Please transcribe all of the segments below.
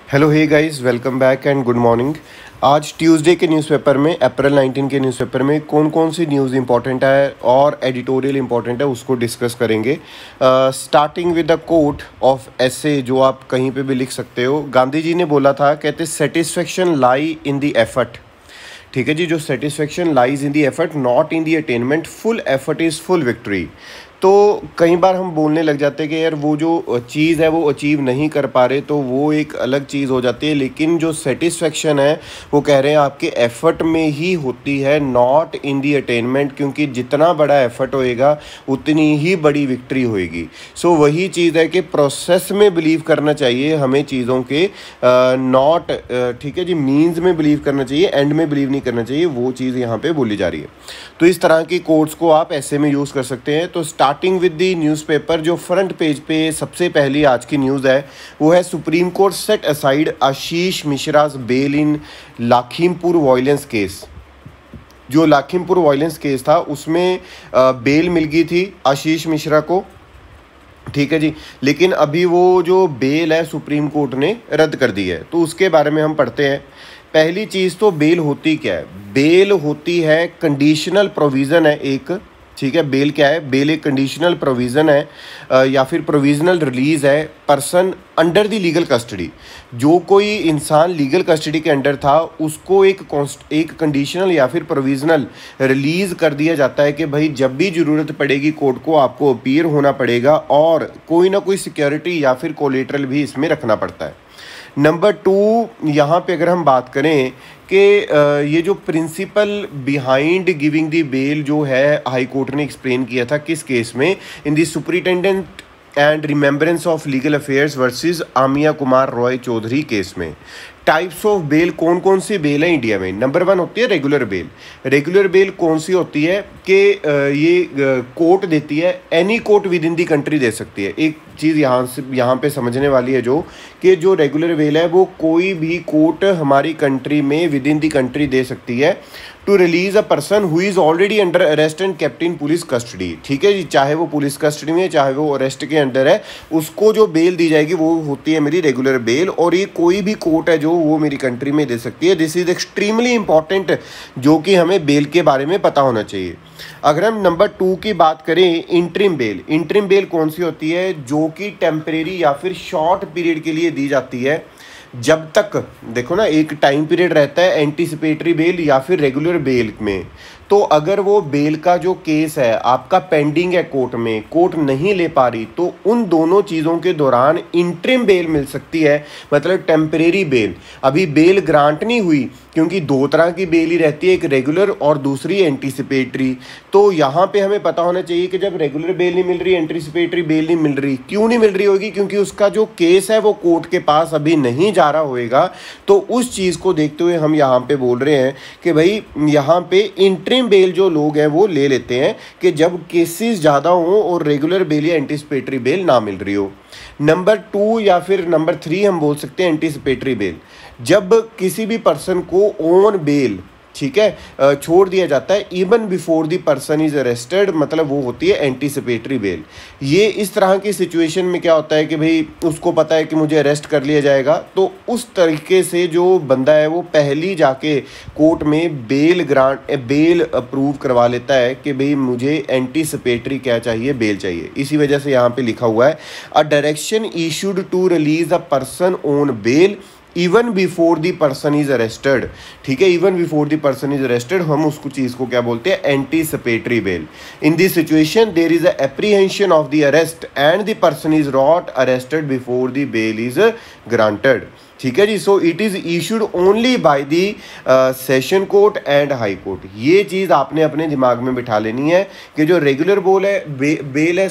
Hello hey guys, welcome back and good morning. आज Tuesday के newspaper में April 19 के न्यूज़पेपर में कौन कौन सी न्यूज़ इंपॉर्टेंट है और एडिटोरियल इंपॉर्टेंट है उसको डिस्कस करेंगे। Starting with the quote of essay जो आप कहीं पे भी लिख सकते हो। गांधी जी ने बोला था, कहते satisfaction lie in the effort. ठीक है जी, जो satisfaction lies in the effort not in the attainment, full effort is full victory. तो कई बार हम बोलने लग जाते हैं कि यार वो जो चीज़ है वो अचीव नहीं कर पा रहे, तो वो एक अलग चीज़ हो जाती है। लेकिन जो सेटिस्फेक्शन है वो कह रहे हैं आपके एफ़र्ट में ही होती है, नॉट इन दी अटेनमेंट, क्योंकि जितना बड़ा एफ़र्ट होएगा उतनी ही बड़ी विक्ट्री होएगी। सो वही चीज़ है कि प्रोसेस में बिलीव करना चाहिए हमें चीज़ों के, नॉट ठीक है जी, मीन्स में बिलीव करना चाहिए, एंड में बिलीव नहीं करना चाहिए। वो चीज़ यहाँ पे बोली जा रही है। तो इस तरह की कोट्स को आप ऐसे में यूज़ कर सकते हैं। तो स्टार्टिंग विद द न्यूज़पेपर, जो फ्रंट पेज पे सबसे पहली आज की न्यूज़ है वो है सुप्रीम कोर्ट सेट असाइड आशीष मिश्राज बेल इन लाखीमपुर वायलेंस केस। जो लाखीमपुर वायलेंस केस था उसमें बेल मिल गई थी आशीष मिश्रा को, ठीक है जी। लेकिन अभी वो जो बेल है सुप्रीम कोर्ट ने रद्द कर दी है, तो उसके बारे में हम पढ़ते हैं। पहली चीज़ तो बेल होती क्या है? बेल होती है कंडीशनल प्रोविज़न है एक, ठीक है। बेल क्या है? बेल एक कंडीशनल प्रोविज़न है या फिर प्रोविज़नल रिलीज़ है person under the legal custody. जो कोई इंसान लीगल कस्टडी के अंडर था उसको एक कंडीशनल या फिर प्रोविज़नल रिलीज़ कर दिया जाता है कि भाई जब भी ज़रूरत पड़ेगी कोर्ट को आपको अपीयर होना पड़ेगा, और कोई ना कोई सिक्योरिटी या फिर कोलेटरल भी इसमें रखना पड़ता है। नंबर 2, यहाँ पे अगर हम बात करें कि ये जो principle behind giving the bell जो है हाई कोर्ट ने एक्सप्लेन किया था किस केस में, in the superintendent and remembrance of legal affairs versus Amiya Kumar Roy Chaudhary case में। टाइप्स ऑफ बेल, कौन कौन सी बेल है इंडिया में? नंबर 1 होती है रेगुलर बेल। रेगुलर बेल कौन सी होती है कि ये कोर्ट देती है, any court within the country दे सकती है। एक चीज़ यहाँ पे समझने वाली है कि जो रेगुलर बेल है वो कोई भी कोर्ट हमारी कंट्री में विद इन दी कंट्री दे सकती है to release a person who is already under arrest and kept in police custody. ठीक है जी, चाहे वो पुलिस कस्टडी में है चाहे वो अरेस्ट के अंडर है, उसको जो बेल दी जाएगी वो होती है मेरी रेगुलर बेल। और ये कोई भी कोर्ट है जो वो मेरी कंट्री में दे सकती है। दिस इज़ एक्सट्रीमली इंपॉर्टेंट, जो कि हमें बेल के बारे में पता होना चाहिए। अगर हम नंबर 2 की बात करें, इंटरिम बेल। इंटरिम बेल कौन सी होती है? जो कि टेम्परेरी या फिर शॉर्ट पीरियड के लिए दी जाती है। जब तक देखो ना, एक टाइम पीरियड रहता है एंटीसिपेटरी बेल या फिर रेगुलर बेल में। तो अगर वो बेल का जो केस है आपका पेंडिंग है कोर्ट में, कोर्ट नहीं ले पा रही, तो उन दोनों चीज़ों के दौरान इंटरिम बेल मिल सकती है, मतलब टेम्परेरी बेल। अभी बेल ग्रांट नहीं हुई, क्योंकि 2 तरह की बेल ही रहती है, एक रेगुलर और दूसरी एंटीसिपेटरी। तो यहाँ पे हमें पता होना चाहिए कि जब रेगुलर बेल नहीं मिल रही, एंटीसिपेटरी बेल नहीं मिल रही, क्यों नहीं मिल रही होगी? क्योंकि उसका जो केस है वो कोर्ट के पास अभी नहीं जा रहा होएगा। तो उस चीज़ को देखते हुए हम यहाँ पे बोल रहे हैं कि भाई यहाँ पे इंटरिम बेल जो लोग हैं वो ले लेते हैं कि जब केसेस ज़्यादा हों और रेगुलर बेल या एंटीसिपेटरी बेल ना मिल रही हो। नंबर 2 या फिर नंबर 3 हम बोल सकते हैं एंटीसिपेटरी बेल। जब किसी भी पर्सन को ऑन बेल, ठीक है, छोड़ दिया जाता है even before the person is arrested, मतलब वो होती है एंटीसिपेटरी बेल। ये इस तरह की सिचुएशन में क्या होता है कि भाई उसको पता है कि मुझे अरेस्ट कर लिया जाएगा, तो उस तरीके से जो बंदा है वो पहली जाके कोर्ट में बेल अप्रूव करवा लेता है कि भाई मुझे एंटीसिपेटरी क्या चाहिए, बेल चाहिए। इसी वजह से यहाँ पे लिखा हुआ है a direction issued to release a person on bail even before the person is arrested. ठीक है, even before the person is arrested, हम उसको चीज़ को क्या बोलते हैं? Anticipatory bail. In this situation there is a apprehension of the arrest and the person is not arrested before the bail is granted. ठीक है जी। So it is issued only by the session court and high court. ये चीज़ आपने अपने दिमाग में बिठा लेनी है कि जो रेगुलर बेल है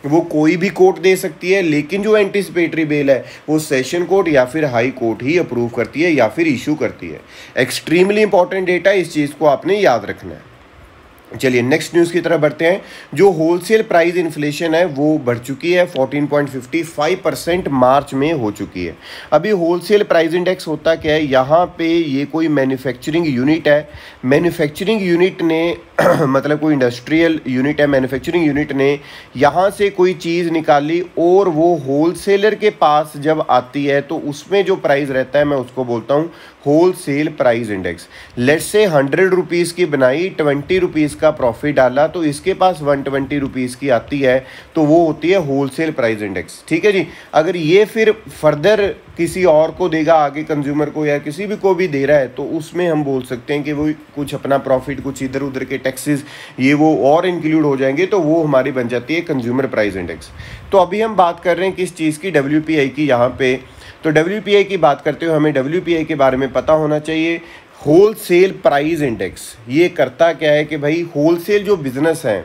वो कोई भी कोर्ट दे सकती है, लेकिन जो एंटीसिपेटरी बेल है वो सेशन कोर्ट या फिर हाई कोर्ट ही अप्रूव करती है या फिर इशू करती है। एक्सट्रीमली इंपॉर्टेंट डेटा, इस चीज़ को आपने याद रखना है। चलिए नेक्स्ट न्यूज़ की तरफ बढ़ते हैं। जो होलसेल प्राइस इन्फ्लेशन है वो बढ़ चुकी है, 14.55% मार्च में हो चुकी है। अभी होलसेल प्राइस इंडेक्स होता क्या है, यहाँ पे ये कोई मैन्युफैक्चरिंग यूनिट है, मैन्युफैक्चरिंग यूनिट ने मतलब कोई इंडस्ट्रियल यूनिट है, मैन्युफैक्चरिंग यूनिट ने यहाँ से कोई चीज़ निकाली और वो होलसेलर के पास जब आती है तो उसमें जो प्राइस रहता है मैं उसको बोलता हूँ wholesale price index. Let's say 100 rupees की बनाई, 20 रुपीज़ का प्रॉफिट डाला तो इसके पास 120 रुपीज़ की आती है, तो वो होती है होलसेल प्राइस इंडेक्स। ठीक है जी। अगर ये फिर फर्दर किसी और को देगा, आगे कंज्यूमर को या किसी भी को भी दे रहा है, तो उसमें हम बोल सकते हैं कि वो कुछ अपना प्रॉफिट, कुछ इधर उधर के टैक्सेस ये वो और इंक्लूड हो जाएंगे, तो वो हमारी बन जाती है कंज्यूमर प्राइस इंडेक्स। तो अभी हम बात कर रहे हैं किस चीज़ की, WPI की। यहाँ पे तो WPI की बात करते हुए हमें WPI के बारे में पता होना चाहिए। होलसेल प्राइस इंडेक्स ये करता क्या है कि भाई होलसेल जो बिजनेस है,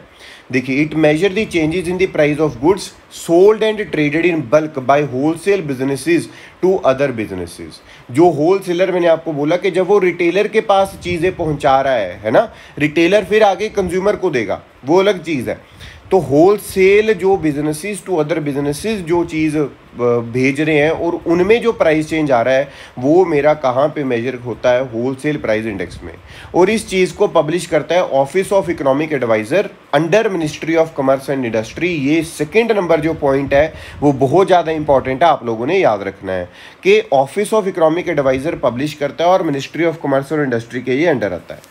देखिए, it measure the changes in the price of goods sold and traded in bulk by wholesale businesses to other businesses. जो होलसेलर, मैंने आपको बोला कि जब वो रिटेलर के पास चीज़ें पहुंचा रहा है ना, रिटेलर फिर आगे कंज्यूमर को देगा, वो अलग चीज़ है। तो होलसेल जो बिजनेसेस टू अदर बिजनेसेस जो चीज़ भेज रहे हैं और उनमें जो प्राइस चेंज आ रहा है वो मेरा कहाँ पे मेजर होता है, होलसेल प्राइस इंडेक्स में। और इस चीज़ को पब्लिश करता है office of economic adviser under ministry of commerce and industry. ये सेकंड नंबर जो पॉइंट है वो बहुत ज़्यादा इंपॉर्टेंट है, आप लोगों ने याद रखना है कि office of economic adviser publish करता है और मिनिस्ट्री ऑफ कॉमर्स और इंडस्ट्री के ये अंडर आता है।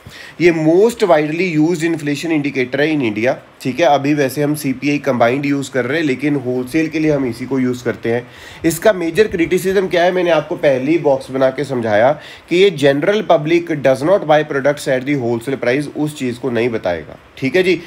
ये most widely use inflation indicator है इन इंडिया। ठीक है, अभी वैसे हम CPI कंबाइंड यूज़ कर रहे हैं, लेकिन होलसेल के लिए हम इसी को यूज़ करते हैं। इसका मेजर क्रिटिसिज्म क्या है, मैंने आपको पहले ही बॉक्स बना के समझाया कि ये general public does not buy products at the wholesale price, उस चीज़ को नहीं बताएगा। ठीक है जी।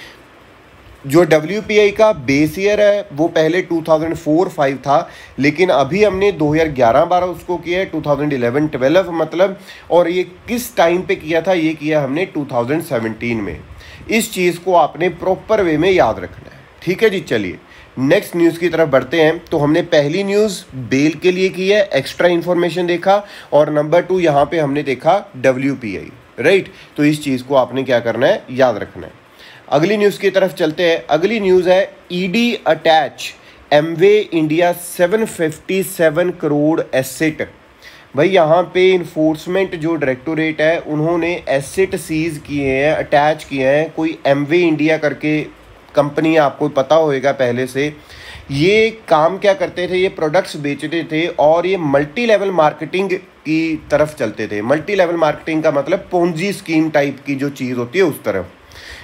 जो WPI का बेस ईयर है वो पहले 2004-05 था, लेकिन अभी हमने 2011-12 उसको किया है, 2011-12 मतलब, और ये किस टाइम पे किया था, ये किया हमने 2017 में। इस चीज़ को आपने प्रॉपर वे में याद रखना है। ठीक है जी। चलिए नेक्स्ट न्यूज़ की तरफ बढ़ते हैं। तो हमने पहली न्यूज़ बेल के लिए की है, एक्स्ट्रा इन्फॉर्मेशन देखा, और नंबर 2 यहाँ पे हमने देखा WPI, राइट। तो इस चीज़ को आपने क्या करना है, याद रखना है। अगली न्यूज़ की तरफ चलते हैं। अगली न्यूज़ है ED attach Amway India 757 crore asset. भाई यहाँ पे इन्फोर्समेंट जो डायरेक्टोरेट है उन्होंने एसेट सीज किए हैं, अटैच किए हैं। कोई एमवे इंडिया करके कंपनी, आपको पता होएगा पहले से। ये काम क्या करते थे, ये प्रोडक्ट्स बेचते थे और ये मल्टी लेवल मार्केटिंग की तरफ चलते थे। मल्टी लेवल मार्केटिंग का मतलब पोंजी स्कीम टाइप की जो चीज़ होती है उस तरफ।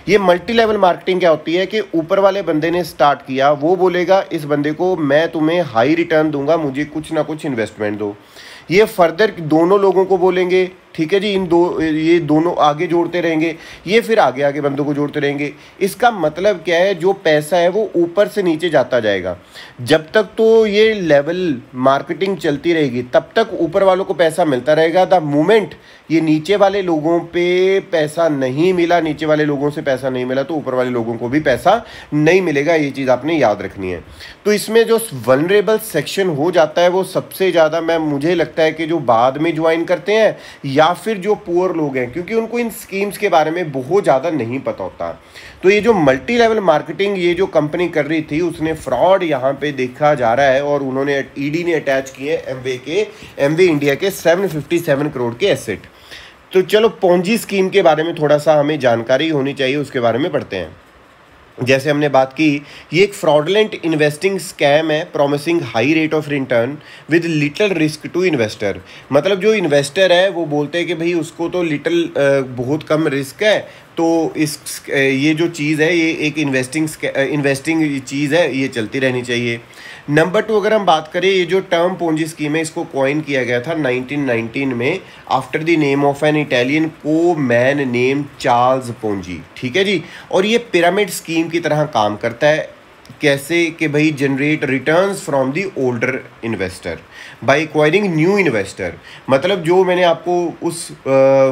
ये मल्टी लेवल मार्केटिंग क्या होती है कि ऊपर वाले बंदे ने स्टार्ट किया, वो बोलेगा इस बंदे को मैं तुम्हें हाई रिटर्न दूंगा, मुझे कुछ ना कुछ इन्वेस्टमेंट दो। ये फर्दर दोनों लोगों को बोलेंगे, ठीक है जी, ये दोनों आगे जोड़ते रहेंगे, ये फिर आगे आगे बंदों को जोड़ते रहेंगे। इसका मतलब क्या है, जो पैसा है वो ऊपर से नीचे जाता जाएगा। जब तक तो ये लेवल मार्केटिंग चलती रहेगी तब तक ऊपर वालों को पैसा मिलता रहेगा। द मोमेंट ये नीचे वाले लोगों पे पैसा नहीं मिला, नीचे वाले लोगों से पैसा नहीं मिला, तो ऊपर वाले लोगों को भी पैसा नहीं मिलेगा। ये चीज़ आपने याद रखनी है। तो इसमें जो वल्नरेबल सेक्शन हो जाता है वो सबसे ज़्यादा मुझे लगता है कि जो बाद में ज्वाइन करते हैं या फिर जो पुअर लोग हैं, क्योंकि उनको इन स्कीम्स के बारे में बहुत ज़्यादा नहीं पता होता। तो ये जो मल्टी लेवल मार्केटिंग ये जो कंपनी कर रही थी उसने फ्रॉड यहाँ पे देखा जा रहा है, और उन्होंने ED ने अटैच किए एमवे इंडिया के 757 करोड़ के एसेट। तो चलो पोंजी स्कीम के बारे में थोड़ा सा हमें जानकारी होनी चाहिए, उसके बारे में पढ़ते हैं। जैसे हमने बात की, ये एक फ्रॉडलेंट इन्वेस्टिंग स्कैम है promising high rate of return with little risk to investor. मतलब जो इन्वेस्टर है वो बोलते हैं कि भाई उसको तो बहुत कम रिस्क है, तो ये जो चीज़ है ये एक इन्वेस्टिंग चीज़ है, ये चलती रहनी चाहिए। नंबर 2 अगर हम बात करें, ये जो टर्म पोंजी स्कीम है इसको कॉइन किया गया था 1919 में after the name of an Italian को मैन नेम चार्ल्स पोंजी। ठीक है जी। और ये पिरामिड स्कीम की तरह काम करता है। कैसे कि भाई generate returns from the older investor by acquiring new investor. मतलब जो मैंने आपको उस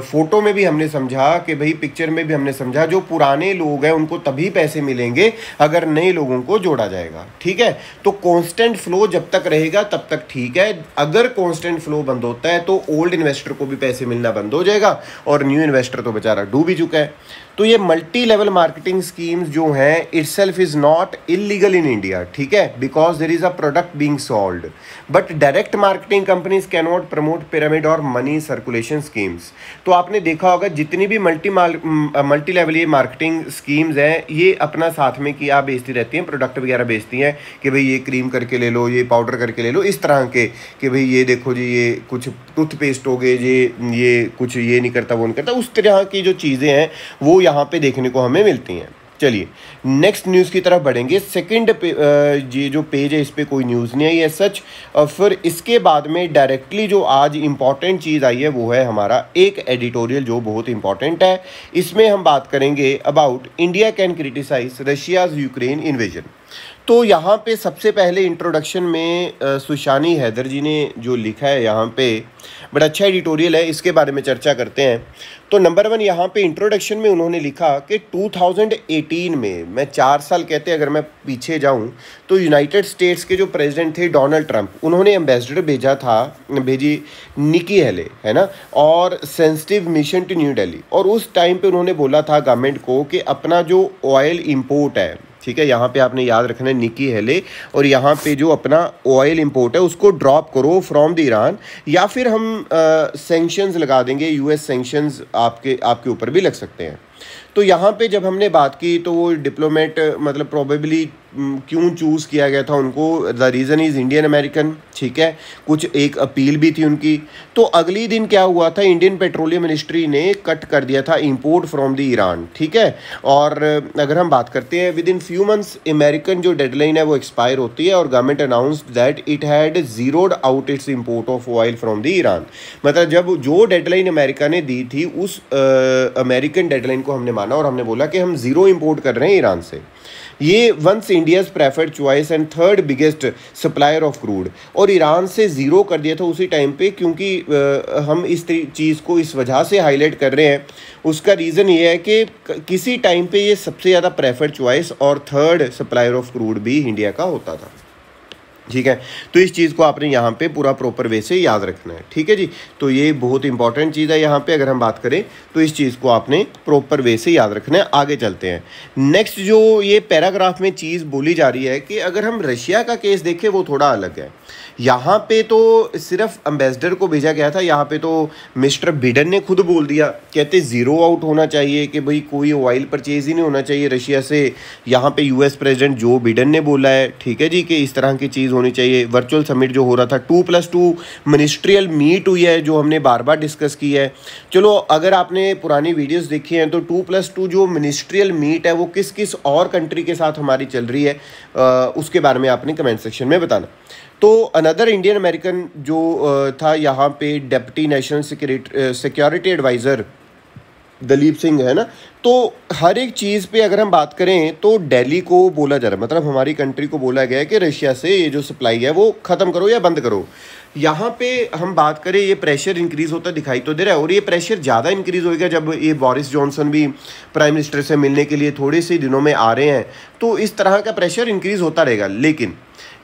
फोटो में भी हमने समझा कि भाई पिक्चर में भी हमने समझा, जो पुराने लोग हैं उनको तभी पैसे मिलेंगे अगर नए लोगों को जोड़ा जाएगा। ठीक है। तो कांस्टेंट फ्लो जब तक रहेगा तब तक ठीक है। अगर कांस्टेंट फ्लो बंद होता है तो ओल्ड इन्वेस्टर को भी पैसे मिलना बंद हो जाएगा और न्यू इन्वेस्टर तो बेचारा डूब ही चुका है। तो ये मल्टी लेवल मार्केटिंग स्कीम्स जो हैं itself is not illegal in India, ठीक है, because there is a product being sold, but direct marketing companies can not promote pyramid और मनी सर्कुलेशन स्कीम्स। तो आपने देखा होगा जितनी भी मल्टी लेवल ये मार्केटिंग स्कीम्स हैं ये अपना साथ में किया बेचती रहती हैं, प्रोडक्ट वगैरह बेचती हैं कि भाई ये क्रीम करके ले लो, ये पाउडर करके ले लो, इस तरह के कि भाई ये देखो जी ये कुछ टूथपेस्ट हो गए जी, ये कुछ ये नहीं करता वो नहीं करता, उस तरह की जो चीज़ें हैं वो यहाँ पे देखने को हमें मिलती हैं। चलिए नेक्स्ट न्यूज़ की तरफ बढ़ेंगे। सेकंड ये जो पेज है इस पर कोई न्यूज़ नहीं आई है सच। और फिर इसके बाद में डायरेक्टली जो आज इम्पॉर्टेंट चीज़ आई है वो है हमारा एक एडिटोरियल जो बहुत इंपॉर्टेंट है। इसमें हम बात करेंगे about India can criticise Russia's Ukraine invasion. तो यहाँ पे सबसे पहले इंट्रोडक्शन में सुशानी हैदर जी ने जो लिखा है यहाँ पे बड़ा अच्छा एडिटोरियल है, इसके बारे में चर्चा करते हैं। तो नंबर 1 यहाँ पे इंट्रोडक्शन में उन्होंने लिखा कि 2018 में, मैं 4 साल कहते अगर मैं पीछे जाऊँ तो यूनाइटेड स्टेट्स के जो प्रेसिडेंट थे डोनाल्ड ट्रंप, उन्होंने एम्बेसडर भेजी निकी हेले, है ना, और sensitive mission to new Delhi. और उस टाइम पे उन्होंने बोला था गवर्नमेंट को कि अपना जो ऑयल इंपोर्ट है, ठीक है, यहाँ पे आपने याद रखना है निकी हेले, और यहाँ पे जो अपना ऑयल इंपोर्ट है उसको ड्रॉप करो फ्रॉम द ईरान, या फिर हम सैंक्शंस लगा देंगे, यूएस सैंक्शंस आपके ऊपर भी लग सकते हैं। तो यहाँ पे जब हमने बात की तो वो डिप्लोमेट मतलब प्रोबेबली क्यों चूज़ किया गया था उनको, the reason is Indian American, ठीक है, कुछ एक अपील भी थी उनकी। तो अगली दिन क्या हुआ था, इंडियन पेट्रोलियम मिनिस्ट्री ने कट कर दिया था इंपोर्ट फ्रॉम द ईरान, ठीक है। और अगर हम बात करते हैं within few months American जो डेडलाइन है वो एक्सपायर होती है और government announced that it had zeroed out its import of oil from the Iran. मतलब जब जो डेडलाइन अमेरिका ने दी थी उस अमेरिकन डेडलाइन को हमने माना और हमने बोला कि हम ज़ीरो इंपोर्ट कर रहे हैं ईरान से। ये once India's preferred choice and third biggest supplier of crude, और ईरान से ज़ीरो कर दिया था उसी टाइम पे, क्योंकि हम इस चीज़ को इस वजह से हाईलाइट कर रहे हैं। उसका रीज़न ये है कि किसी टाइम पे ये सबसे ज़्यादा प्रेफर्ड चॉइस और थर्ड सप्लायर ऑफ क्रूड भी इंडिया का होता था, ठीक है। तो इस चीज़ को आपने यहाँ पे पूरा प्रॉपर वे से याद रखना है, ठीक है जी। तो ये बहुत इंपॉर्टेंट चीज़ है यहाँ पे, अगर हम बात करें तो इस चीज़ को आपने प्रॉपर वे से याद रखना है। आगे चलते हैं। नेक्स्ट जो ये पैराग्राफ में चीज़ बोली जा रही है कि अगर हम रशिया का केस देखें वो थोड़ा अलग है। यहाँ पे तो सिर्फ एम्बेसडर को भेजा गया था, यहाँ पे तो मिस्टर बिडेन ने खुद बोल दिया, कहते ज़ीरो आउट होना चाहिए कि भाई कोई ऑयल परचेज ही नहीं होना चाहिए रशिया से। यहाँ पे यूएस प्रेसिडेंट जो बिडेन ने बोला है, ठीक है जी, कि इस तरह की चीज़ होनी चाहिए। वर्चुअल समिट जो हो रहा था, 2+2 मिनिस्ट्रियल मीट हुई है जो हमने बार बार डिस्कस की है। चलो अगर आपने पुरानी वीडियोज़ देखी हैं तो 2+2 जो मिनिस्ट्रियल मीट है वो किस किस और कंट्री के साथ हमारी चल रही है उसके बारे में आपने कमेंट सेक्शन में बताना। तो अनदर इंडियन अमेरिकन जो था यहाँ पे deputy national security adviser Daleep Singh, है ना। तो हर एक चीज़ पे अगर हम बात करें तो दिल्ली को बोला जा रहा है, मतलब हमारी कंट्री को बोला गया है कि रशिया से ये जो सप्लाई है वो ख़त्म करो या बंद करो। यहाँ पे हम बात करें ये प्रेशर इंक्रीज़ होता दिखाई तो दे रहा है, और ये प्रेशर ज़्यादा इंक्रीज़ होएगा जब ये बोरिस जॉनसन भी प्राइम मिनिस्टर से मिलने के लिए थोड़े से दिनों में आ रहे हैं, तो इस तरह का प्रेशर इंक्रीज़ होता रहेगा। लेकिन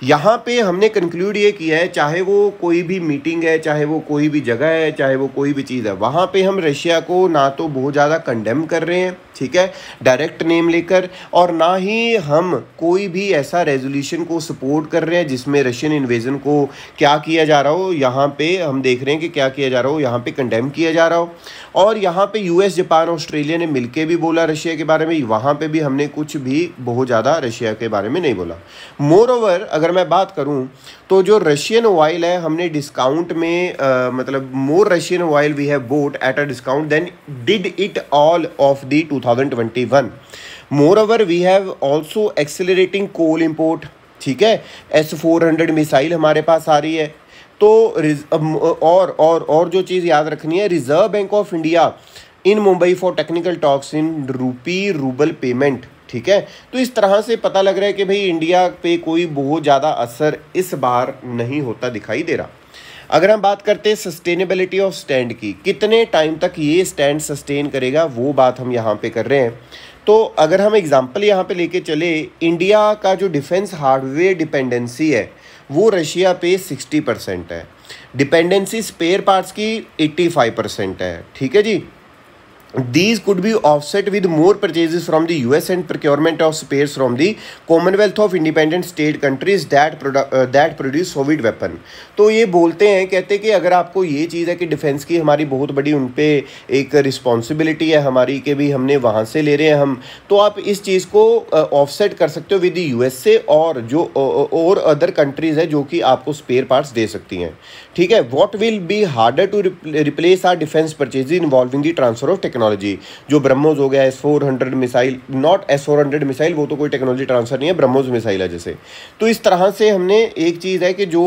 यहाँ पे हमने कंक्लूड ये किया है, चाहे वो कोई भी मीटिंग है, चाहे वो कोई भी जगह है, चाहे वो कोई भी चीज़ है, वहाँ पे हम रशिया को ना तो बहुत ज़्यादा कंडेम कर रहे हैं, ठीक है, डायरेक्ट नेम लेकर, और ना ही हम कोई भी ऐसा रेजोल्यूशन को सपोर्ट कर रहे हैं जिसमें रशियन इन्वेजन को क्या किया जा रहा हो, यहाँ पे हम देख रहे हैं कि क्या किया जा रहा हो, यहाँ पे कंडेम किया जा रहा हो। और यहाँ पे यूएस, जापान, ऑस्ट्रेलिया ने मिलके भी बोला रशिया के बारे में, वहाँ पे भी हमने कुछ भी बहुत ज़्यादा रशिया के बारे में नहीं बोला। मोर ओवर अगर मैं बात करूं तो जो रशियन ऑयल है हमने डिस्काउंट में मतलब more Russian oil we have bought at a discount than did it all of the 2021। Moreover we have also accelerating coal import, ठीक है, S-400 मिसाइल हमारे पास आ रही है। तो और जो चीज़ याद रखनी है, reserve bank of India in Mumbai for technical talks in rouble payment, ठीक है। तो इस तरह से पता लग रहा है कि भाई इंडिया पे कोई बहुत ज़्यादा असर इस बार नहीं होता दिखाई दे रहा। अगर हम बात करते हैं सस्टेनेबिलिटी ऑफ स्टैंड की, कितने टाइम तक ये स्टैंड सस्टेन करेगा, वो बात हम यहाँ पे कर रहे हैं। तो अगर हम एग्जांपल यहाँ पे लेके चले, इंडिया का जो डिफेंस हार्डवेयर डिपेंडेंसी है वो रशिया पे 60% है, डिपेंडेंसी स्पेयर पार्ट्स की 85% है, ठीक है जी। These could be offset with more purchases from the US and procurement of spares from the Commonwealth of Independent State countries that produce Soviet weapon। तो ये बोलते हैं, कहते हैं कि अगर आपको ये चीज़ है कि डिफेंस की हमारी बहुत बड़ी उन पे एक रिस्पॉन्सिबिलिटी है हमारी कि भी हमने वहाँ से ले रहे हैं हम, तो आप इस चीज़ को ऑफसेट कर सकते हो विद द यूएस से और जो और अदर कंट्रीज़ है जो कि आपको स्पेयर पार्ट्स दे सकती हैं। ठीक है, what will be harder to replace are defence purchase involving the transfer of technology. जो ब्रह्मोस हो गया, S-400 missile, not S-400 missile, वो तो कोई टेक्नोलॉजी ट्रांसफर नहीं है, ब्रह्मोस मिसाइल है जैसे। तो इस तरह से हमने एक चीज़ है कि जो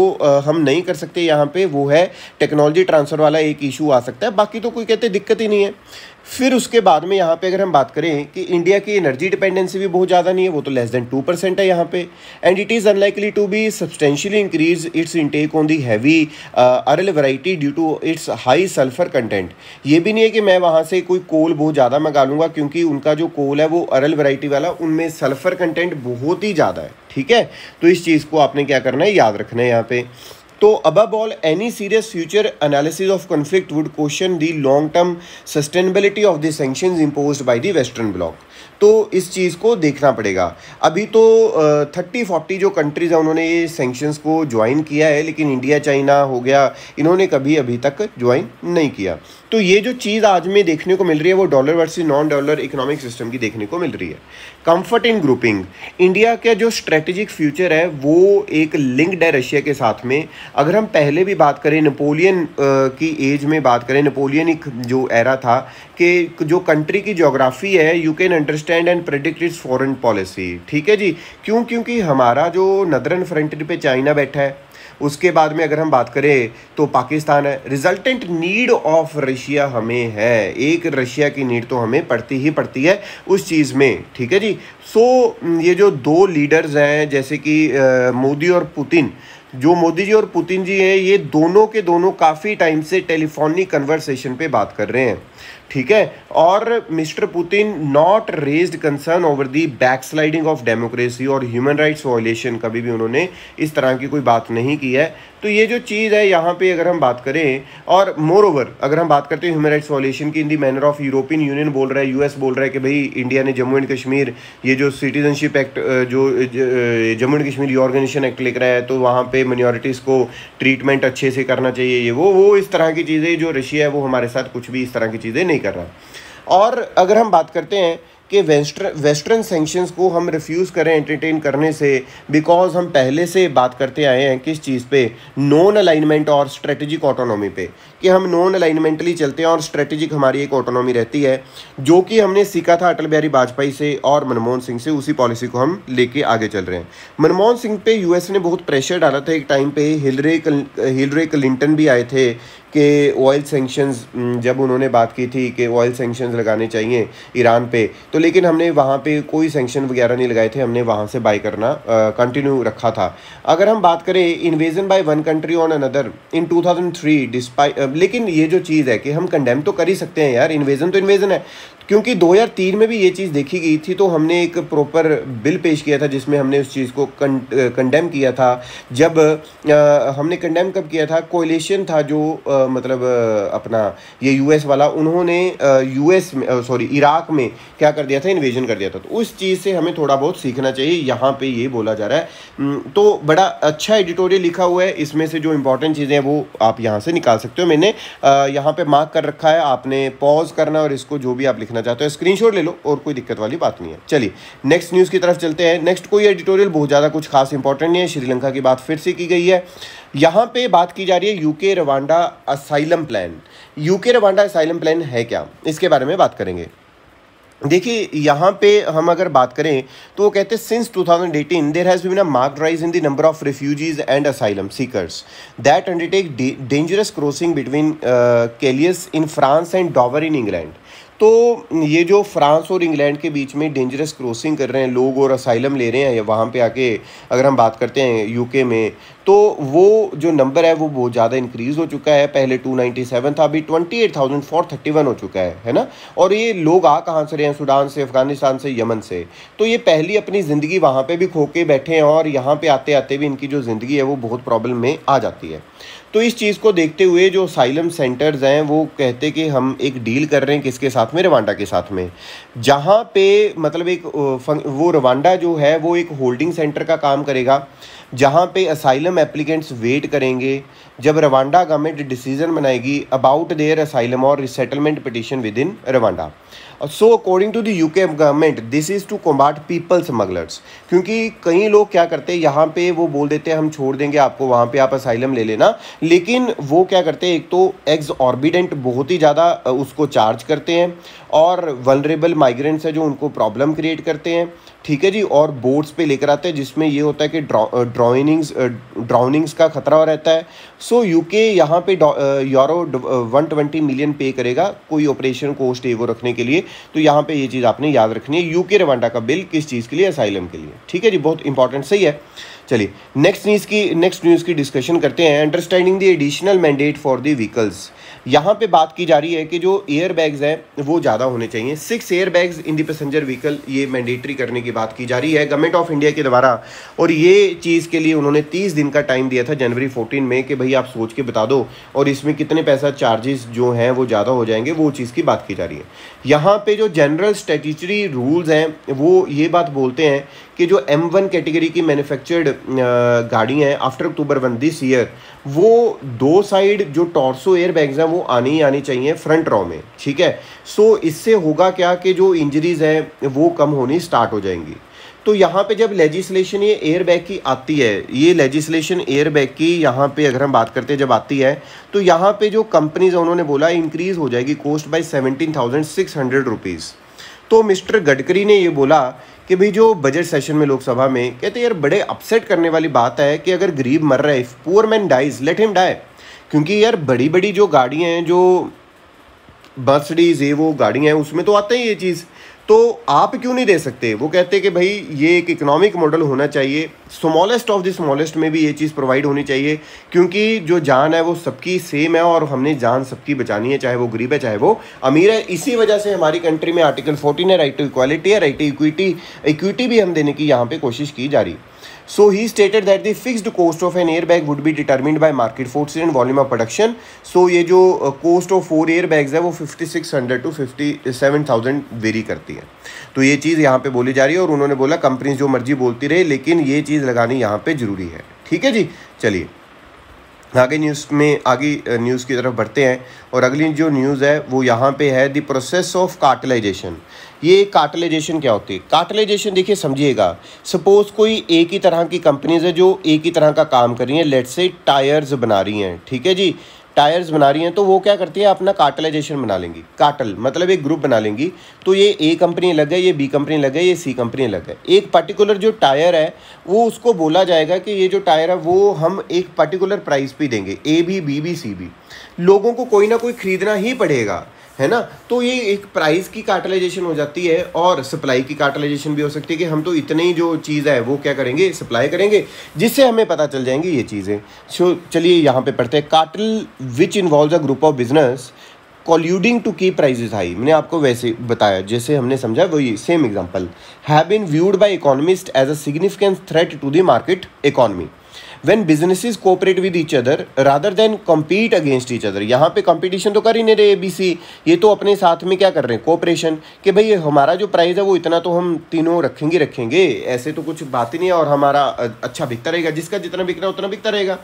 हम नहीं कर सकते यहाँ पे, वो है टेक्नोलॉजी ट्रांसफ़र वाला एक इशू आ सकता है, बाकी तो कोई कहते दिक्कत ही नहीं है। फिर उसके बाद में यहाँ पे अगर हम बात करें कि इंडिया की एनर्जी डिपेंडेंसी भी बहुत ज़्यादा नहीं है, वो तो लेस देन 2% है यहाँ पे, and it is unlikely to be substantially increase its intake on the heavy Ural variety due to its high sulphur content. ये भी नहीं है कि मैं वहाँ से कोई कोल बहुत ज़्यादा मंगा लूँगा, क्योंकि उनका जो कोल है वो अरल वैरायटी वाला, उनमें सल्फर कंटेंट बहुत ही ज़्यादा है। ठीक है, तो इस चीज़ को आपने क्या करना है, याद रखना है यहाँ पे। तो above all any serious future analysis of conflict would question the long term sustainability of the sanctions imposed by the western block. तो इस चीज़ को देखना पड़ेगा। अभी तो 30-40 जो कंट्रीज़ हैं उन्होंने ये सैंक्शंस को ज्वाइन किया है, लेकिन इंडिया, चाइना हो गया, इन्होंने कभी अभी तक ज्वाइन नहीं किया। तो ये जो चीज़ आज में देखने को मिल रही है वो dollar versus non dollar economic system की देखने को मिल रही है। कंफर्ट इन ग्रुपिंग, इंडिया का जो स्ट्रेटेजिक फ्यूचर है वो एक लिंक्ड है रशिया के साथ में। अगर हम पहले भी बात करें, नेपोलियन की एज में बात करें, नेपोलियनिक जो एरा था कि जो कंट्री की ज्योग्राफी है, you can understand and predict it's foreign policy. ठीक है जी, क्यों? क्योंकि हमारा जो नदरन फ्रंटियर पे चाइना बैठा है, उसके बाद में अगर हम बात करें तो पाकिस्तान है, रिजल्टेंट नीड ऑफ रशिया हमें है, एक रशिया की नीड तो हमें पड़ती ही पड़ती है उस चीज़ में। ठीक है जी, सो ये जो दो लीडर्स हैं जैसे कि मोदी और पुतिन, जो मोदी जी और पुतिन जी हैं, ये दोनों के दोनों काफ़ी टाइम से टेलीफोनिक कन्वर्सेशन पे बात कर रहे हैं। ठीक है, और mister Putin not raised concern over the backsliding of democracy और ह्यूमन राइट्स वायलेशन, कभी भी उन्होंने इस तरह की कोई बात नहीं की है। तो ये जो चीज़ है यहाँ पे अगर हम बात करें, और मोर ओवर अगर हम बात करते हैं ह्यूमन राइट्स वायलेशन की इन दी मैनर ऑफ, यूरोपियन यूनियन बोल रहा है, यूएस बोल रहा है कि भाई इंडिया ने जम्मू एंड कश्मीर, ये जो सिटीजनशिप एक्ट, जो Jammu and Kashmir reorganisation act लेकर आया है, तो वहाँ पे माइनॉरिटीज़ को ट्रीटमेंट अच्छे से करना चाहिए, ये वो इस तरह की चीज़ें, जो रशिया है वो हमारे साथ कुछ भी इस तरह की चीज़ें नहीं कर रहा। और अगर हम बात करते हैं कि वेस्टर्न सैंक्शंस को हम रिफ्यूज़ करें एंटरटेन करने से, बिकॉज हम पहले से बात करते आए हैं किस चीज़ पे, नॉन अलाइनमेंट और स्ट्रेटेजिक ऑटोनॉमी पे, कि हम नॉन अलाइनमेंटली चलते हैं और स्ट्रेटेजिक हमारी एक ऑटोनॉमी रहती है, जो कि हमने सीखा था अटल बिहारी वाजपेयी से और मनमोहन सिंह से। उसी पॉलिसी को हम लेके आगे चल रहे हैं। मनमोहन सिंह पे यूएस ने बहुत प्रेशर डाला था एक टाइम पे, हिलरी क्लिंटन भी आए थे कि ऑयल सैंक्शंस, जब उन्होंने बात की थी कि ऑयल सैंक्शंस लगाने चाहिए ईरान पे, तो लेकिन हमने वहाँ पे कोई सैंक्शन वगैरह नहीं लगाए थे, हमने वहाँ से बाय करना कंटिन्यू रखा था। अगर हम बात करें invasion by one country on another in 2003 despite, लेकिन ये जो चीज़ है कि हम कंडेम तो कर ही सकते हैं यार, इन्वेजन तो इन्वेजन है, क्योंकि 2003 में भी ये चीज़ देखी गई थी, तो हमने एक प्रॉपर बिल पेश किया था जिसमें हमने उस चीज़ को कंडेम किया था। जब हमने कंडेम कब किया था, कोलिशन था जो मतलब अपना ये यूएस वाला, उन्होंने इराक में क्या कर दिया था, इन्वेजन कर दिया था। तो उस चीज़ से हमें थोड़ा बहुत सीखना चाहिए, यहाँ पे ये बोला जा रहा है। तो बड़ा अच्छा एडिटोरियल लिखा हुआ है, इसमें से जो इंपॉर्टेंट चीज़ें हैं वो आप यहाँ से निकाल सकते हो। मैंने यहाँ पे मार्क कर रखा है, आपने पॉज करना और इसको जो भी आप लिखना चाहते हो स्क्रीनशॉट ले लो, और कोई दिक्कत वाली बात नहीं है। चलिए नेक्स्ट न्यूज़ की तरफ चलते हैं। नेक्स्ट कोई एडिटोरियल बहुत ज़्यादा कुछ खास इंपॉर्टेंट नहीं है, श्रीलंका की बात फिर से की गई है। यहाँ पे बात की जा रही है UK Rwanda asylum plan. UK Rwanda asylum plan है क्या, इसके बारे में बात करेंगे। देखिए यहाँ पे हम अगर बात करें तो वो कहते हैं since 2018 there has been a marked rise in the number of refugees and asylum seekers that undertake dangerous crossing between Calais in France and Dover in England. तो ये जो फ्रांस और इंग्लैंड के बीच में डेंजरस क्रॉसिंग कर रहे हैं लोग और असाइलम ले रहे हैं वहाँ पे आके, अगर हम बात करते हैं यूके में, तो वो जो नंबर है वो बहुत ज़्यादा इंक्रीज़ हो चुका है। पहले 297 था, अभी 28,431 हो चुका है ना। और ये लोग आ कहाँ से रहे हैं? सूडान से, अफ़गानिस्तान से, यमन से। तो ये पहली अपनी ज़िंदगी वहाँ पे भी खो के बैठे हैं और यहाँ पे आते आते भी इनकी जो ज़िंदगी है वो बहुत प्रॉब्लम में आ जाती है। तो इस चीज़ को देखते हुए जो असाइलम सेंटर्स हैं वो कहते कि हम एक डील कर रहे हैं किसके साथ में? रवांडा के साथ में, जहाँ पे मतलब एक वो रवांडा जो है वो एक होल्डिंग सेंटर का काम करेगा, जहाँ पे असाइलम एप्लीकेंट्स वेट करेंगे जब रवांडा गवर्नमेंट डिसीजन बनाएगी अबाउट देयर असाइलम और resettlement petition within Rwanda. So according to the UK government this is to combat people smugglers, क्योंकि कई लोग क्या करते हैं यहाँ पे वो बोल देते हैं हम छोड़ देंगे आपको, वहाँ पे आप असाइलम ले लेना, लेकिन वो क्या करते हैं, एक तो एक्सऑर्बिडेंट बहुत ही ज़्यादा उसको चार्ज करते हैं और वल्नरेबल माइग्रेंट्स है जो उनको प्रॉब्लम क्रिएट करते हैं, ठीक है जी। और बोट्स पे लेकर आते हैं जिसमें ये होता है कि ड्राउनिंग्स का खतरा रहता है। सो यूके यहाँ पे यूरो 120 मिलियन पे करेगा कोई ऑपरेशन कोस्ट है वो रखने के लिए। तो यहाँ पे ये चीज़ आपने याद रखनी है, यूके रवांडा का बिल किस चीज़ के लिए? असाइलम के लिए, ठीक है जी, बहुत इंपॉर्टेंट, सही है। चलिए नेक्स्ट न्यूज़ की डिस्कशन करते हैं। Understanding the additional mandate for the vehicles. यहाँ पे बात की जा रही है कि जो एयर बैग्स हैं वो ज़्यादा होने चाहिए, 6 air bags in the passenger vehicle, ये मैंडेटरी करने की बात की जा रही है गवर्नमेंट ऑफ इंडिया के द्वारा। और ये चीज़ के लिए उन्होंने 30 दिन का टाइम दिया था जनवरी 14 में कि भाई आप सोच के बता दो और इसमें कितने पैसा चार्जेस जो हैं वो ज़्यादा हो जाएंगे, वो चीज़ की बात की जा रही है। यहाँ पे जो जनरल स्टैट्यूटरी रूल्स हैं वो ये बात बोलते हैं कि जो M1 कैटेगरी की मैन्युफैक्चर्ड गाड़ी हैं आफ्टर अक्टूबर 1 दिस ईयर, वो 2 साइड जो टॉर्सो एयर बैग्स हैं वो आनी ही आनी चाहिए फ्रंट रॉ में, ठीक है। सो इससे होगा क्या कि जो इंजरीज हैं वो कम होनी स्टार्ट हो जाएंगी। तो यहाँ पे जब लेजिस्लेशन ये एयर बैग की आती है, ये लेजिस्लेशन एयर बैग की यहाँ पे अगर हम बात करते हैं जब आती है, तो यहाँ पे जो कंपनीज उन्होंने बोला इंक्रीज़ हो जाएगी कॉस्ट बाय 17,600 रुपीज़। तो मिस्टर गडकरी ने ये बोला कि भाई जो बजट सेशन में लोकसभा में कहते यार बड़े अपसेट करने वाली बात है कि अगर गरीब मर रहा है, if poor man dies let him die, क्योंकि यार बड़ी बड़ी जो गाड़ियाँ हैं, जो मर्सिडीज ये वो गाड़ियाँ हैं, उसमें तो आता ही ये चीज़, तो आप क्यों नहीं दे सकते? वो कहते हैं कि भाई ये एक इकोनॉमिक मॉडल होना चाहिए, स्मॉलेस्ट ऑफ द स्मॉलेस्ट में भी ये चीज़ प्रोवाइड होनी चाहिए, क्योंकि जो जान है वो सबकी सेम है और हमने जान सबकी बचानी है, चाहे वो गरीब है चाहे वो अमीर है। इसी वजह से हमारी कंट्री में आर्टिकल 14 है, राइट टू इक्वालिटी है, राइट टू इक्विटी भी हम देने की यहाँ पे कोशिश की जा रही। So he stated that the fixed cost of an airbag would be determined by market forces and volume of production. So ये जो cost of 4 airbags है वो 5600 to 57,000 वेरी करती है। तो ये चीज़ यहाँ पे बोली जा रही है और उन्होंने बोला कंपनीज जो मर्जी बोलती रहे लेकिन ये चीज़ लगानी यहाँ पे ज़रूरी है, ठीक है जी। चलिए आगे न्यूज़ की तरफ बढ़ते हैं और अगली जो न्यूज़ है वो यहाँ पे है द प्रोसेस ऑफ कार्टलाइजेशन। ये कार्टलाइजेशन क्या होती है? कार्टलाइजेशन देखिए समझिएगा, सपोज कोई एक ही तरह की कंपनीज है जो एक ही तरह का काम कर रही हैं, लेट्स से टायर्स बना रही हैं, ठीक है जी, टायर्स बना रही हैं, तो वो क्या करती है अपना कार्टलाइजेशन बना लेंगी। कार्टल मतलब एक ग्रुप बना लेंगी, तो ये ए कंपनी लग गई, ये बी कंपनी लग गई, ये सी कंपनी लग गई। एक पर्टिकुलर जो टायर है वो उसको बोला जाएगा कि ये जो टायर है वो हम एक पर्टिकुलर प्राइस पे देंगे, ए भी बी भी सी भी, लोगों को कोई ना कोई खरीदना ही पड़ेगा, है ना। तो ये एक प्राइस की कार्टलाइजेशन हो जाती है और सप्लाई की कार्टलाइजेशन भी हो सकती है कि हम तो इतनी ही जो चीज़ है वो क्या करेंगे, सप्लाई करेंगे, जिससे हमें पता चल जाएंगी ये चीज़ें। सो चलिए यहाँ पे पढ़ते हैं, cartel which involves a group of business colluding to keep prices high. मैंने आपको वैसे बताया जैसे हमने समझा, वही same example, have been viewed by economist as a significant threat to the market economy when businesses cooperate with each other rather than compete against each other। यहाँ पे कंपटीशन तो कर ही नहीं रहे ABC, ये तो अपने साथ में क्या कर रहे हैं, कोऑपरेशन, कि भाई हमारा जो प्राइस है वो इतना तो हम तीनों रखेंगे, ऐसे तो कुछ बात ही नहीं है, और हमारा अच्छा बिकता रहेगा, जिसका जितना बिकना उतना बिकता रहेगा।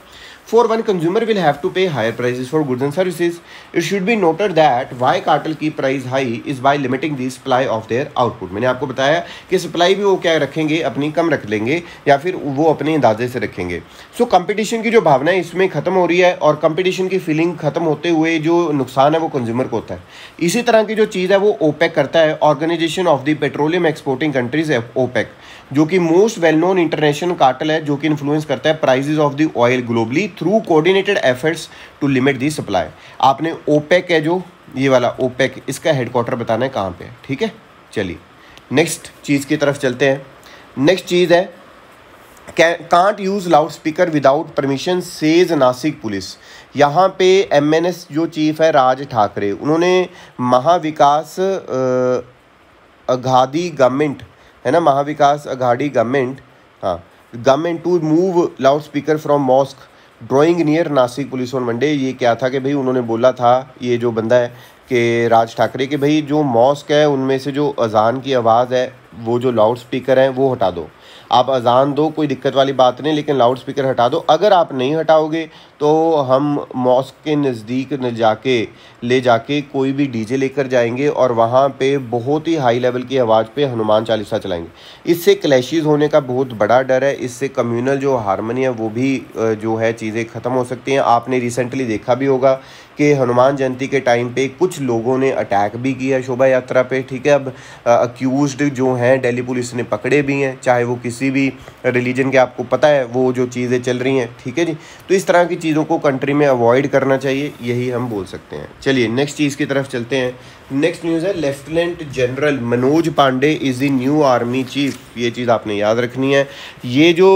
For one consumer will have to pay higher prices for goods and services. It should be noted that why cartel keep price high is by limiting the supply of their output। मैंने आपको बताया कि supply भी वो क्या रखेंगे, अपनी कम रख लेंगे या फिर वो अपने अंदाजे से रखेंगे। सो कंपटीशन की जो भावना है इसमें खत्म हो रही है और कंपटीशन की फीलिंग खत्म होते हुए जो नुकसान है वो कंज्यूमर को होता है। इसी तरह की जो चीज़ है वो ओपेक करता है, organisation of the petroleum exporting countries है ओपेक, जो कि most well known international cartel है, जो कि इन्फ्लुएंस करता है prices of the oil globally through coordinated efforts to limit the supply. आपने ओपेक है जो ये वाला ओपेक, इसका हेडक्वार्टर बताना है कहाँ पे है, ठीक है। चलिए नेक्स्ट चीज़ की तरफ चलते हैं। नेक्स्ट चीज़ है can't use loud speaker without permission says Nashik police. यहाँ पे MNS जो चीफ है राज ठाकरे, उन्होंने महाविकास अघाड़ी गवर्नमेंट है ना, महाविकास अघाड़ी गवर्नमेंट, हाँ, government to move loud speaker from mosque drawing near Nashik police on Monday. ये क्या था कि भाई उन्होंने बोला था, ये जो बंदा है कि राज ठाकरे, कि भाई जो मॉस्क है उनमें से जो अजान की आवाज़ है, वो जो लाउड स्पीकर है वो हटा दो। आप अजान दो, कोई दिक्कत वाली बात नहीं, लेकिन लाउड स्पीकर हटा दो। अगर आप नहीं हटाओगे तो हम मॉस्क के नज़दीक ले जाके कोई भी डीजे लेकर जाएंगे और वहाँ पे बहुत ही हाई लेवल की आवाज़ पे हनुमान चालीसा चलाएंगे। इससे क्लैशेस होने का बहुत बड़ा डर है, इससे कम्युनल जो हारमोनी है वो भी जो है चीज़ें ख़त्म हो सकती हैं। आपने रिसेंटली देखा भी होगा कि हनुमान जयंती के टाइम पे कुछ लोगों ने अटैक भी किया शोभा यात्रा पे, ठीक है। अब अक्यूज्ड जो हैं दिल्ली पुलिस ने पकड़े भी हैं, चाहे वो किसी भी रिलीजन के, आपको पता है वो जो चीज़ें चल रही हैं, ठीक है जी। तो इस तरह की चीज़ों को कंट्री में अवॉइड करना चाहिए, यही हम बोल सकते हैं। चलिए नेक्स्ट चीज़ की तरफ चलते हैं। नेक्स्ट न्यूज़ है lieutenant general Manoj Pande is the new army chief. ये चीज़ आपने याद रखनी है। ये जो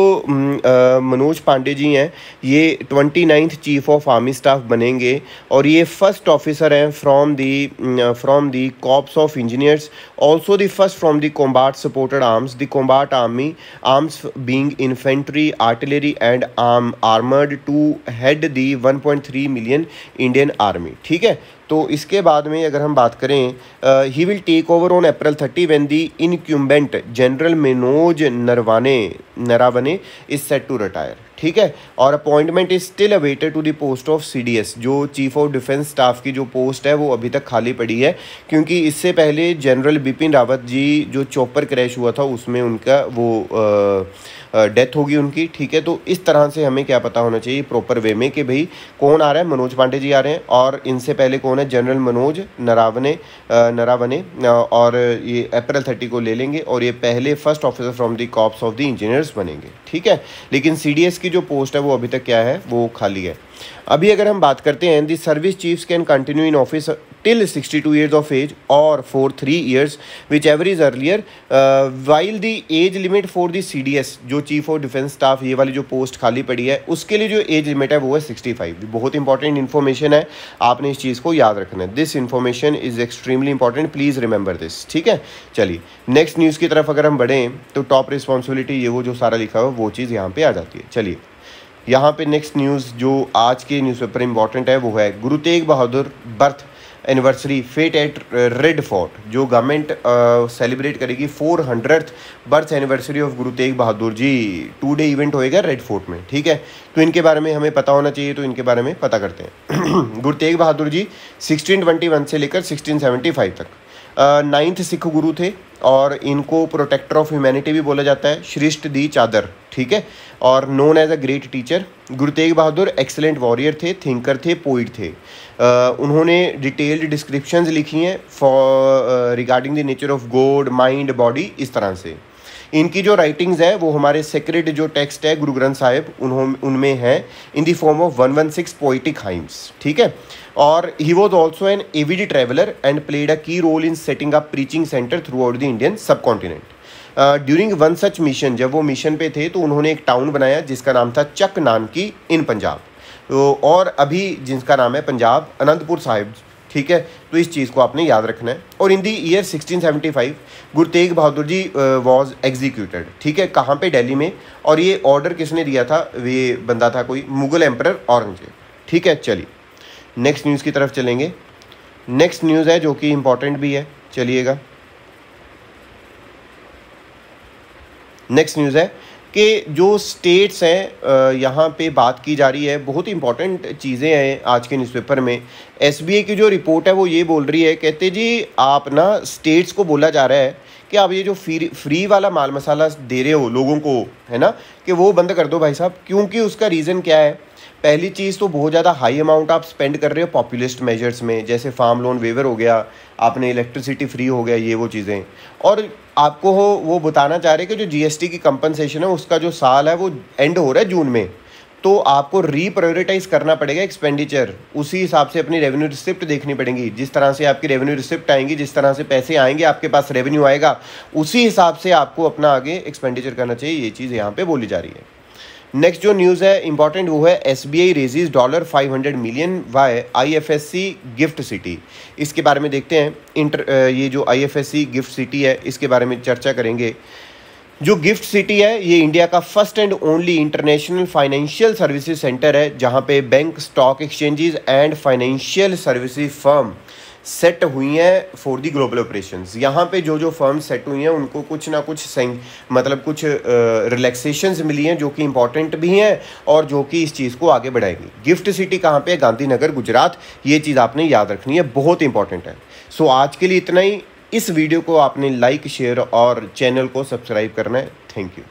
मनोज पांडे जी हैं, ये 29th chief of army staff बनेंगे और ये फर्स्ट ऑफिसर हैं from the corps of engineers, also the first from the combat supported arms, the combat arms being infantry, artillery and armoured to head the 1.3 million Indian army, ठीक है। तो इसके बाद में अगर हम बात करें, he will take over on April 30 when the incumbent general Manoj Naravane is set to retire, ठीक है। और appointment is still awaited to the post of CDS, जो चीफ ऑफ डिफेंस स्टाफ की जो पोस्ट है वो अभी तक खाली पड़ी है, क्योंकि इससे पहले जनरल बिपिन रावत जी जो चॉपर क्रैश हुआ था उसमें उनका वो डेथ होगी उनकी, ठीक है। तो इस तरह से हमें क्या पता होना चाहिए प्रॉपर वे में कि भाई कौन आ रहा है, मनोज पांडे जी आ रहे हैं, और इनसे पहले कौन है, जनरल मनोज नरावने, और ये April 30 को ले लेंगे और ये पहले first officer from the corps of the engineers बनेंगे, ठीक है। लेकिन CDS की जो पोस्ट है वो अभी तक क्या है, वो खाली है। अभी अगर हम बात करते हैं, the service chiefs can continue in office till 62 years of age or for 3 years whichever is earlier, while the age limit for the CDS जो चीफ ऑफ डिफेंस स्टाफ ये वाली जो पोस्ट खाली पड़ी है उसके लिए जो एज लिमिट है वो है 65। बहुत इंपॉर्टेंट इन्फॉर्मेशन है, आपने इस चीज़ को याद रखना है। This information is extremely important, please remember this, ठीक है। चलिए नेक्स्ट न्यूज़ की तरफ अगर हम बढ़ें तो टॉप रिस्पॉन्सिबिलिटी ये वो जो सारा लिखा हुआ है वो चीज़ यहाँ पे आ जाती है। चलिए यहाँ पे नेक्स्ट न्यूज़ जो आज के न्यूज़पेपर इंपॉर्टेंट है वो है Guru Tegh Bahadur birth anniversary fete at Red Fort, जो गवर्नमेंट सेलिब्रेट करेगी 400th birth anniversary of Guru Tegh Bahadur ji. 2 day event होएगा रेड फोर्ट में, ठीक है। तो इनके बारे में हमें पता होना चाहिए, तो इनके बारे में पता करते हैं। गुरु तेग बहादुर जी 1621 से लेकर 1675 तक 9th सिख गुरु थे और इनको प्रोटेक्टर ऑफ ह्यूमैनिटी भी बोला जाता है, श्रेष्ठ दी चादर, ठीक है। और known as a great teacher. Guru Tegh Bahadur excellent warrior थे, थिंकर थे, पोइट थे। उन्होंने डिटेल्ड डिस्क्रिप्शंस लिखी हैं for regarding the nature of God, mind, body, इस तरह से। इनकी जो राइटिंग्स है वो हमारे सेक्रेड जो टेक्स्ट है गुरु ग्रंथ साहिब उनमें है in the form of 116 poetic hymns, ठीक है। और he was also an avid traveller and played a key role in setting up preaching centre throughout the Indian subcontinent. During one such mission, जब वो mission पे थे तो उन्होंने एक टाउन बनाया जिसका नाम था चक नानकी इन पंजाब, और अभी जिसका नाम है पंजाब अनंतपुर साहिब, ठीक है। तो इस चीज़ को आपने याद रखना है। और इन दी year 1675 Guru Tegh Bahadur ji was executed, ठीक है। कहाँ पे, दिल्ली में। और ये ऑर्डर किसने दिया था, ये बंदा था कोई मुगल एम्परर औरंगजेब, ठीक है। चलिए नेक्स्ट न्यूज़ की तरफ चलेंगे। नेक्स्ट न्यूज़ है जो कि इम्पॉर्टेंट भी है, चलिएगा। नेक्स्ट न्यूज़ है कि जो स्टेट्स हैं यहाँ पे बात की जा रही है, बहुत इंपॉर्टेंट चीज़ें हैं आज के न्यूज़पेपर में। SBI की जो रिपोर्ट है वो ये बोल रही है, कहते जी आप ना स्टेट्स को बोला जा रहा है कि आप ये जो फ्री वाला माल मसाला दे रहे हो लोगों को, है ना, कि वो बंद कर दो भाई साहब। क्योंकि उसका रीज़न क्या है, पहली चीज़ तो बहुत ज़्यादा हाई अमाउंट आप स्पेंड कर रहे हो पॉपुलिस्ट मेजर्स में, जैसे फार्म लोन वेवर हो गया, आपने इलेक्ट्रिसिटी फ्री हो गया, ये वो चीज़ें। और आपको वो बताना चाह रहे हैं कि जो GST की कंपनसेशन है उसका जो साल है वो एंड हो रहा है जून में, तो आपको रीप्रायोरिटाइज करना पड़ेगा एक्सपेंडिचर, उसी हिसाब से अपनी रेवेन्यू रिसिप्ट देखनी पड़ेगी। जिस तरह से आपकी रेवेन्यू रिसिप्ट आएंगी, जिस तरह से पैसे आएंगे आपके पास, रेवेन्यू आएगा, उसी हिसाब से आपको अपना आगे एक्सपेंडिचर करना चाहिए। ये चीज़ यहाँ पे बोली जा रही है। नेक्स्ट जो न्यूज़ है इंपॉर्टेंट वो है SBI raises $500 million bye IFSC gift city. इसके बारे में देखते हैं। ये जो IFSC गिफ्ट सिटी है इसके बारे में चर्चा करेंगे। जो गिफ्ट सिटी है ये इंडिया का first and only international financial services centre है, जहां पे bank, stock exchanges and financial services firm set हुई हैं फॉर दी ग्लोबल ऑपरेशंस। यहाँ पे जो जो फर्म सेट हुई हैं उनको कुछ ना कुछ मतलब कुछ रिलैक्सेशंस मिली हैं जो कि इंपॉर्टेंट भी हैं और जो कि इस चीज़ को आगे बढ़ाएंगी। गिफ्ट सिटी कहाँ पे है? गांधीनगर, गुजरात। ये चीज़ आपने याद रखनी है, बहुत इंपॉर्टेंट है। सो आज के लिए इतना ही। इस वीडियो को आपने लाइक, शेयर और चैनल को सब्सक्राइब करना है। Thank you.